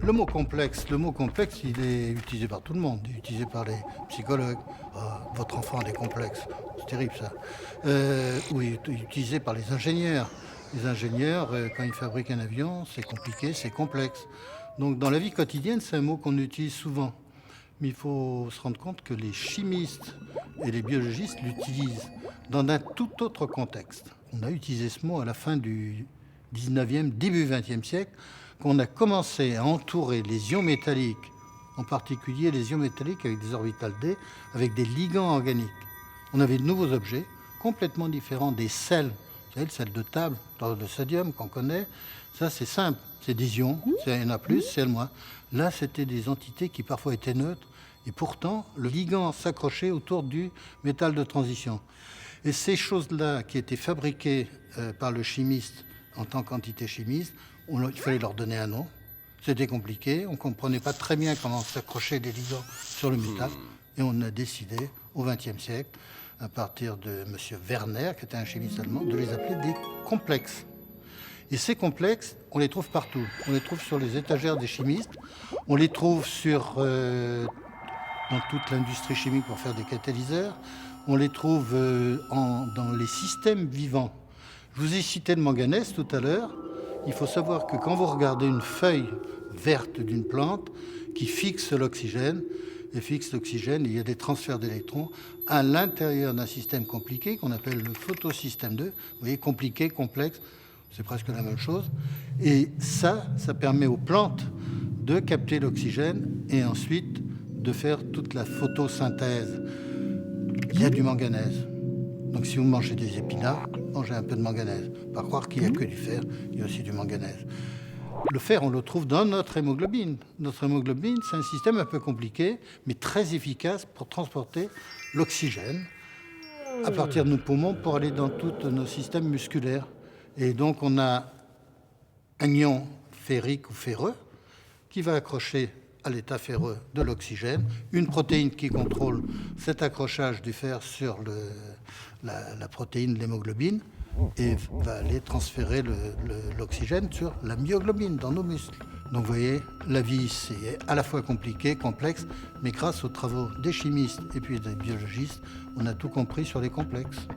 Le mot complexe, il est utilisé par tout le monde. Il est utilisé par les psychologues. Ah, votre enfant a des complexes. C'est terrible, ça. Oui, il est utilisé par les ingénieurs. Les ingénieurs, quand ils fabriquent un avion, c'est compliqué, c'est complexe. Donc, dans la vie quotidienne, c'est un mot qu'on utilise souvent. Mais il faut se rendre compte que les chimistes et les biologistes l'utilisent dans un tout autre contexte. On a utilisé ce mot à la fin du 19e, début 20e siècle, qu'on a commencé à entourer les ions métalliques, en particulier les ions métalliques avec des orbitales d, avec des ligands organiques. On avait de nouveaux objets complètement différents des sels. Vous savez, le sel de table, le sodium qu'on connaît, ça c'est simple, c'est des ions, c'est Na+, c'est L-. Là, c'était des entités qui parfois étaient neutres, et pourtant, le ligand s'accrochait autour du métal de transition. Et ces choses-là qui étaient fabriquées par le chimiste en tant qu'entité chimiste, il fallait leur donner un nom. C'était compliqué, on ne comprenait pas très bien comment s'accrochaient les ligands sur le métal. Et on a décidé, au XXe siècle, à partir de M. Werner, qui était un chimiste allemand, de les appeler des complexes. Et ces complexes, on les trouve partout. On les trouve sur les étagères des chimistes, on les trouve dans toute l'industrie chimique pour faire des catalyseurs, on les trouve dans les systèmes vivants. Je vous ai cité le manganèse tout à l'heure. Il faut savoir que quand vous regardez une feuille verte d'une plante qui fixe l'oxygène, il y a des transferts d'électrons à l'intérieur d'un système compliqué qu'on appelle le photosystème 2. Vous voyez, compliqué, complexe, c'est presque la même chose. Et ça permet aux plantes de capter l'oxygène et ensuite de faire toute la photosynthèse. Il y a du manganèse. Donc si vous mangez des épinards, mangez un peu de manganèse. Pas croire qu'il n'y a que du fer, il y a aussi du manganèse. Le fer, on le trouve dans notre hémoglobine. Notre hémoglobine, c'est un système un peu compliqué, mais très efficace pour transporter l'oxygène à partir de nos poumons pour aller dans tous nos systèmes musculaires. Et donc, on a un ion ferrique ou ferreux qui va accrocher à l'état ferreux de l'oxygène, une protéine qui contrôle cet accrochage du fer sur la protéine de l'hémoglobine et va aller transférer l'oxygène sur la myoglobine dans nos muscles. Donc vous voyez, la vie c'est à la fois compliqué, complexe, mais grâce aux travaux des chimistes et puis des biologistes, on a tout compris sur les complexes.